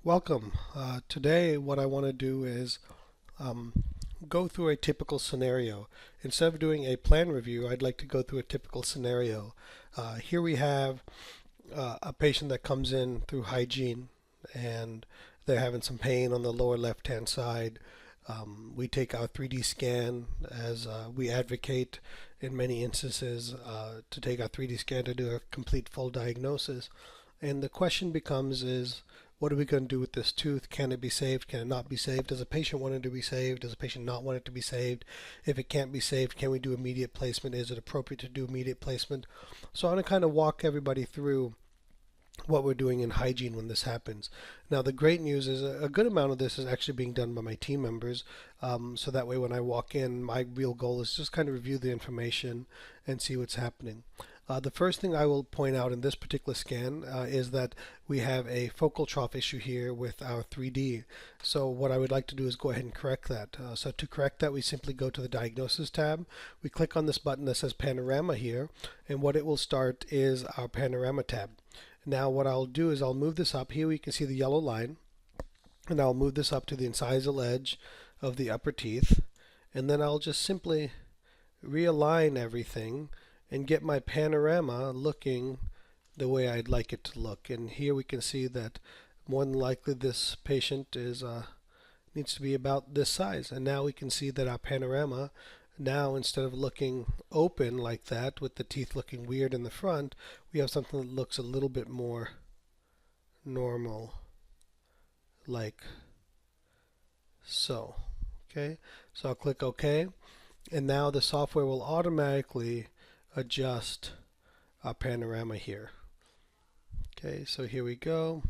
Welcome. Today what I want to do is um, go through a typical scenario. Instead of doing a plan review, I'd like to go through a typical scenario. Here we have a patient that comes in through hygiene and they're having some pain on the lower left hand side. We take our 3D scan as we advocate in many instances to take our 3D scan to do a complete full diagnosis. And the question becomes is, what are we going to do with this tooth? Can it be saved? Can it not be saved? Does a patient want it to be saved? Does a patient not want it to be saved? If it can't be saved, can we do immediate placement? Is it appropriate to do immediate placement? So I'm going to kind of walk everybody through what we're doing in hygiene when this happens. Now, the great news is a good amount of this is actually being done by my team members. So that way, when I walk in, my real goal is just kind of review the information and see what's happening. The first thing I will point out in this particular scan is that we have a focal trough issue here with our 3D. So what I would like to do is go ahead and correct that. So to correct that, we simply go to the Diagnosis tab. We click on this button that says Panorama here, and what it will start is our Panorama tab. Now what I'll do is I'll move this up. Here we can see the yellow line, and I'll move this up to the incisal edge of the upper teeth, and then I'll just simply realign everything and get my panorama looking the way I'd like it to look. And here we can see that more than likely this patient is needs to be about this size. And now we can see that our panorama now, instead of looking open like that with the teeth looking weird in the front, we have something that looks a little bit more normal, like so. Okay, so I'll click OK, and now the software will automatically adjust our panorama here. Okay, so here we go.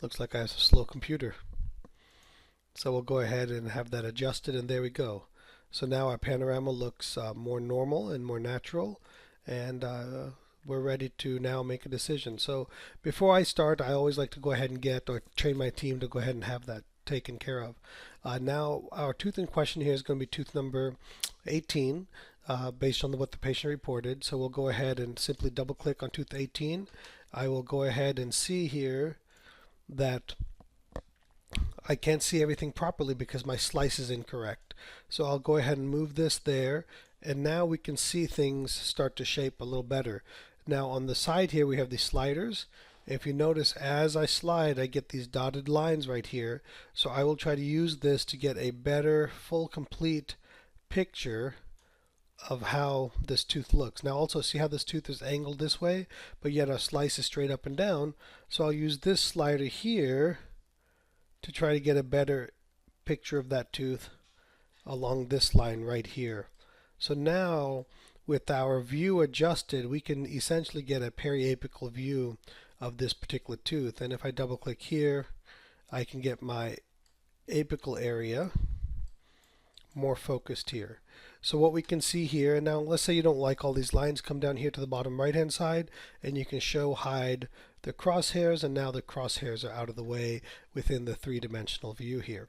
Looks like I have a slow computer. So we'll go ahead and have that adjusted, and there we go. So now our panorama looks more normal and more natural, and we're ready to now make a decision. So before I start, I always like to go ahead and get or train my team to go ahead and have that taken care of. Now our tooth in question here is going to be tooth number 18 based on what the patient reported. So we'll go ahead and simply double click on tooth 18. I will go ahead and see here that I can't see everything properly because my slice is incorrect. So I'll go ahead and move this there, and now we can see things start to shape a little better. Now on the side here we have these sliders. If you notice, as I slide, I get these dotted lines right here. So I will try to use this to get a better, full, complete picture of how this tooth looks. Now also see how this tooth is angled this way, but yet our slice is straight up and down. So I'll use this slider here to try to get a better picture of that tooth along this line right here. So now with our view adjusted, we can essentially get a periapical view of this particular tooth. And if I double click here, I can get my apical area more focused here. So what we can see here, and now let's say you don't like all these lines, come down here to the bottom right hand side and you can show hide the crosshairs, and now the crosshairs are out of the way within the three-dimensional view here.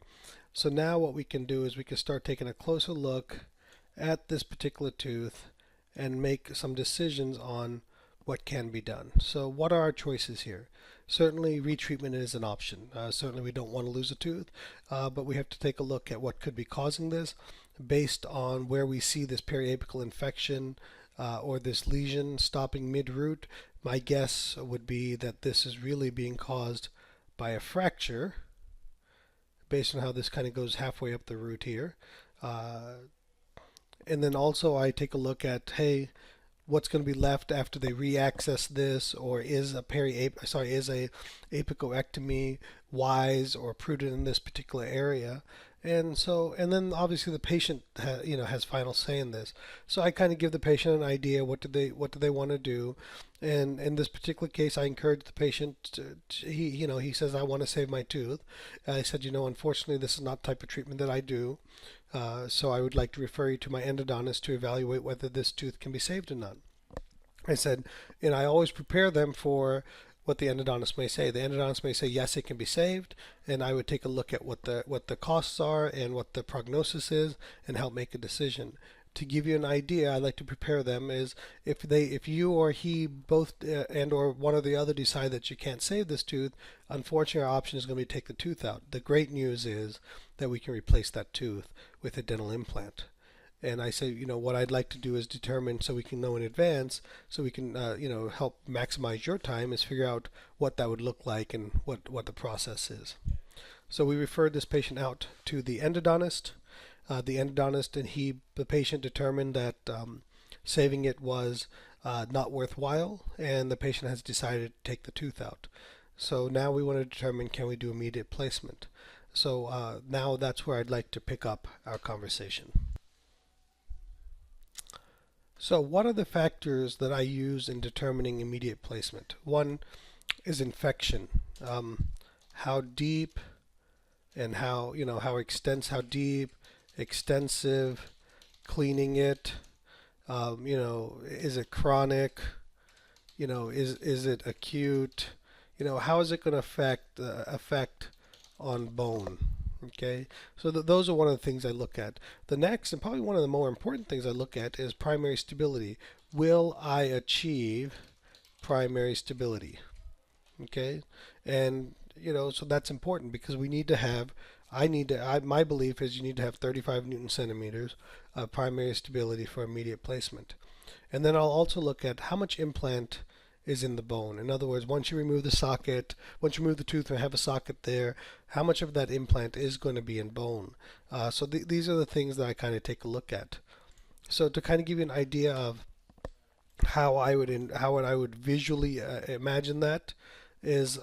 So now what we can do is we can start taking a closer look at this particular tooth and make some decisions on what can be done. So what are our choices here? Certainly retreatment is an option. Certainly we don't want to lose a tooth, but we have to take a look at what could be causing this based on where we see this periapical infection or this lesion stopping mid-root. My guess would be that this is really being caused by a fracture based on how this kind of goes halfway up the root here. And then also I take a look at, hey, what's going to be left after they re-access this, or is a apicoectomy wise or prudent in this particular area? And then obviously the patient has final say in this. So I kind of give the patient an idea what do they want to do, and in this particular case I encourage the patient he says, I want to save my tooth. I said, unfortunately this is not the type of treatment that I do. So I would like to refer you to my endodontist to evaluate whether this tooth can be saved or not. I said, and I always prepare them for what the endodontist may say. The endodontist may say, yes, it can be saved, and I would take a look at what the costs are and what the prognosis is and help make a decision. to give you an idea, I like to prepare them is if you or he both and or one or the other decide that you can't save this tooth, unfortunately our option is going to be to take the tooth out. The great news is that we can replace that tooth with a dental implant. And I say, what I'd like to do is determine so we can know in advance, so we can, help maximize your time, is figure out what that would look like and what the process is. So we referred this patient out to the endodontist. The endodontist and the patient determined that saving it was not worthwhile, and the patient has decided to take the tooth out. So now we want to determine, can we do immediate placement? So now that's where I'd like to pick up our conversation. So what are the factors that I use in determining immediate placement? One is infection. How deep and how deep, extensive, cleaning it, is it chronic, is it acute, how is it going to affect on bone? Okay, so those are one of the things I look at. The next, and probably one of the more important things I look at, is primary stability. Will I achieve primary stability? Okay, and so that's important because we need to have. My belief is you need to have 35 Newton centimeters of primary stability for immediate placement. And then I'll also look at how much implant is in the bone. In other words, once you remove the tooth and have a socket there, how much of that implant is going to be in bone? So these are the things that I kind of take a look at. So to kind of give you an idea of how I would visually imagine that is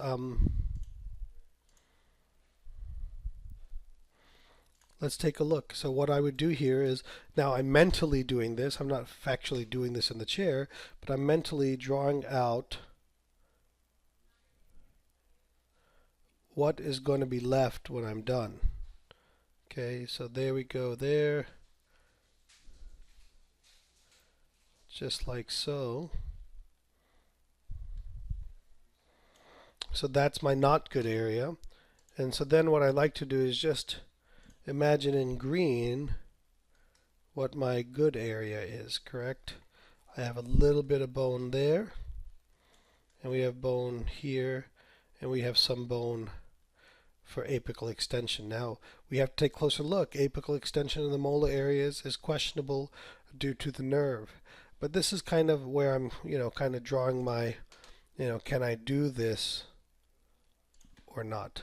let's take a look. So what I would do here is, now I'm mentally doing this. I'm not factually doing this in the chair, but I'm mentally drawing out what is going to be left when I'm done. Okay, so there we go there. Just like so. So that's my not good area. And so then what I like to do is just imagine in green what my good area is, correct? I have a little bit of bone there, and we have bone here, and we have some bone for apical extension. Now we have to take a closer look. Apical extension in the molar areas is questionable due to the nerve. But this is kind of where I'm, kind of drawing my, can I do this or not?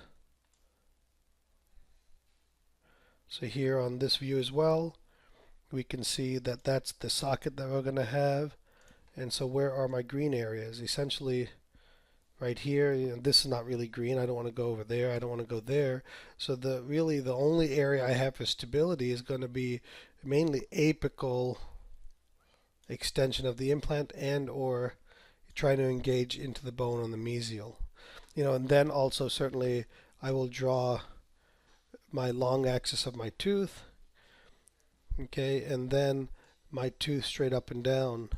So here on this view as well, we can see that that's the socket that we're going to have. And so where are my green areas? Essentially right here, this is not really green. I don't want to go over there. I don't want to go there. So really the only area I have for stability is going to be mainly apical extension of the implant and or trying to engage into the bone on the mesial. And then also certainly I will draw my long axis of my tooth, okay, and then my tooth straight up and down.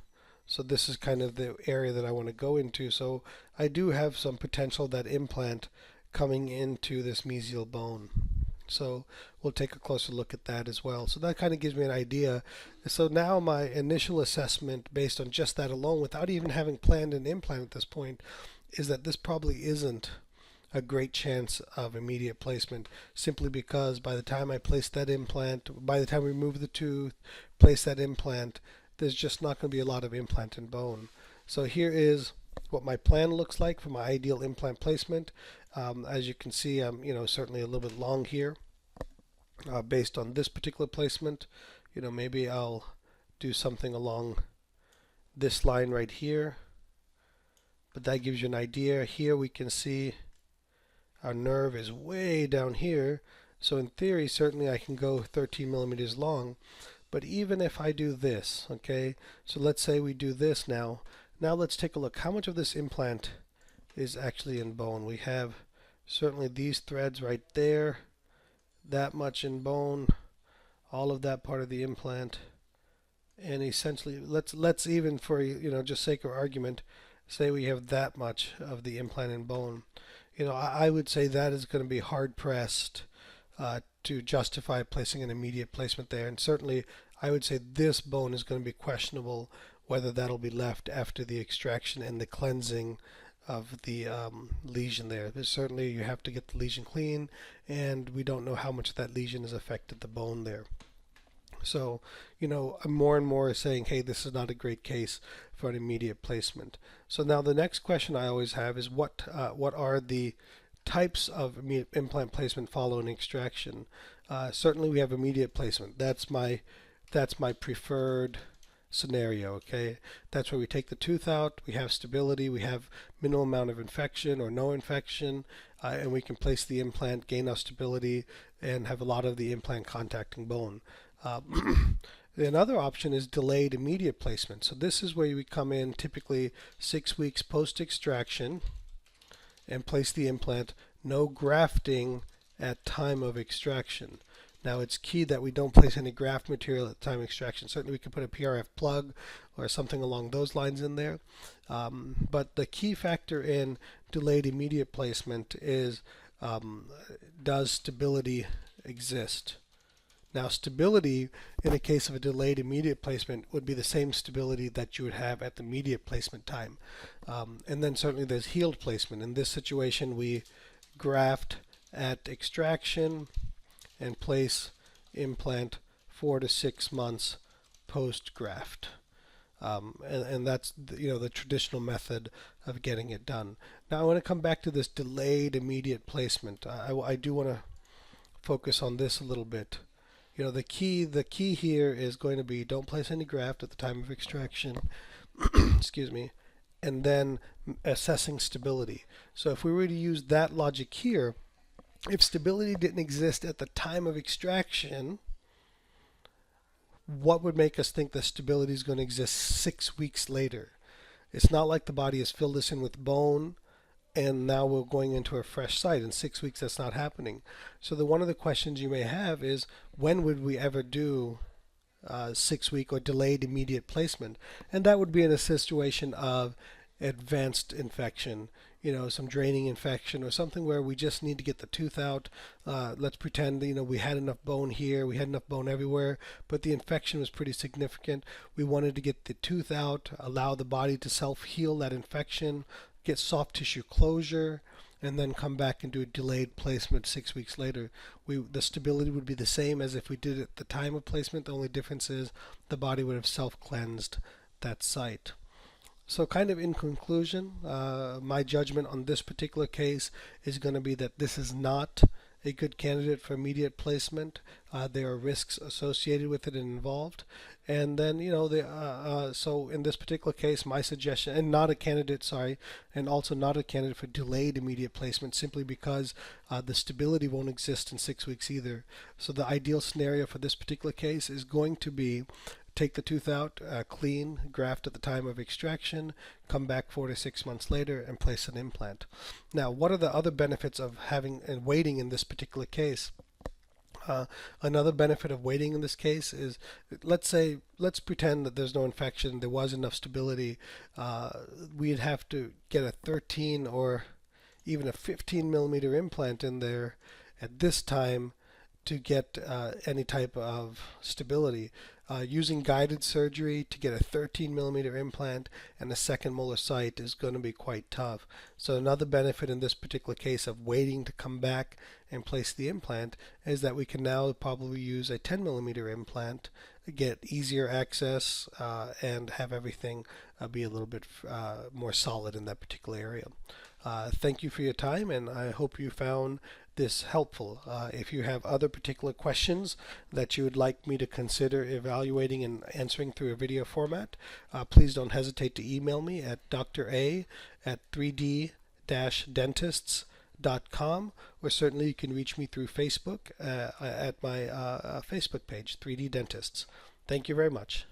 So this is kind of the area that I want to go into. So I do have some potential that implant coming into this mesial bone. So we'll take a closer look at that as well. So that kind of gives me an idea. So now my initial assessment based on just that alone, without even having planned an implant at this point, is that this probably isn't a great chance of immediate placement, simply because by the time I place that implant, by the time we remove the tooth, place that implant, there's just not going to be a lot of implant in bone. So here is what my plan looks like for my ideal implant placement. As you can see, I'm certainly a little bit long here based on this particular placement. Maybe I'll do something along this line right here, but that gives you an idea. Here we can see our nerve is way down here, so in theory certainly I can go 13 millimeters long. But even if I do this, okay, so let's say we do this now. Now let's take a look. How much of this implant is actually in bone? We have certainly these threads right there, that much in bone, all of that part of the implant, and essentially let's even for just sake of argument say we have that much of the implant in bone. I would say that is going to be hard pressed to justify placing an immediate placement there, and certainly I would say this bone is going to be questionable whether that'll be left after the extraction and the cleansing of the lesion there. But certainly you have to get the lesion clean, and we don't know how much that lesion has affected the bone there. So, more and more is saying, hey, this is not a great case for an immediate placement. So now the next question I always have is what are the types of implant placement following extraction? Certainly we have immediate placement. That's my preferred scenario. Okay, that's where we take the tooth out, we have stability, we have minimal amount of infection or no infection, and we can place the implant, gain our stability, and have a lot of the implant contacting bone. Another option is delayed immediate placement. So this is where we come in typically 6 weeks post extraction and place the implant, no grafting at time of extraction. Now it's key that we don't place any graft material at the time of extraction. Certainly we can put a PRF plug or something along those lines in there. But the key factor in delayed immediate placement is, does stability exist? Now stability in a case of a delayed immediate placement would be the same stability that you would have at the immediate placement time. And then certainly there's healed placement. In this situation we graft at extraction and place implant 4 to 6 months post graft. And that's the traditional method of getting it done. Now I want to come back to this delayed immediate placement. I do want to focus on this a little bit. The key here is going to be don't place any graft at the time of extraction, excuse me, and then assessing stability. So if we were to use that logic here, if stability didn't exist at the time of extraction, what would make us think that stability is going to exist 6 weeks later? It's not like the body has filled this in with bone and now we're going into a fresh site. In 6 weeks that's not happening. So one of the questions you may have is, when would we ever do 6 week or delayed immediate placement? And that would be in a situation of advanced infection, some draining infection or something where we just need to get the tooth out. Let's pretend we had enough bone here, we had enough bone everywhere, but the infection was pretty significant. We wanted to get the tooth out, allow the body to self-heal that infection, get soft tissue closure, and then come back and do a delayed placement 6 weeks later. The stability would be the same as if we did it at the time of placement. The only difference is the body would have self-cleansed that site. So kind of in conclusion, my judgment on this particular case is going to be that this is not a good candidate for immediate placement. There are risks associated with it and involved. And then, so in this particular case, my suggestion, and not a candidate, sorry, and also not a candidate for delayed immediate placement simply because the stability won't exist in 6 weeks either. So the ideal scenario for this particular case is going to be take the tooth out, clean, graft at the time of extraction, come back 4 to 6 months later and place an implant. Now, what are the other benefits of having and waiting in this particular case? Another benefit of waiting in this case is, let's pretend that there's no infection, there was enough stability. We'd have to get a 13 or even a 15 millimeter implant in there at this time to get any type of stability. Using guided surgery to get a 13 millimeter implant and a second molar site is going to be quite tough. So another benefit in this particular case of waiting to come back and place the implant is that we can now probably use a 10 millimeter implant, get easier access, and have everything be a little bit more solid in that particular area. Thank you for your time, and I hope you found this helpful. If you have other particular questions that you would like me to consider evaluating and answering through a video format, please don't hesitate to email me at dra@3d-dentists.com, or certainly you can reach me through Facebook at my Facebook page, 3D Dentists. Thank you very much.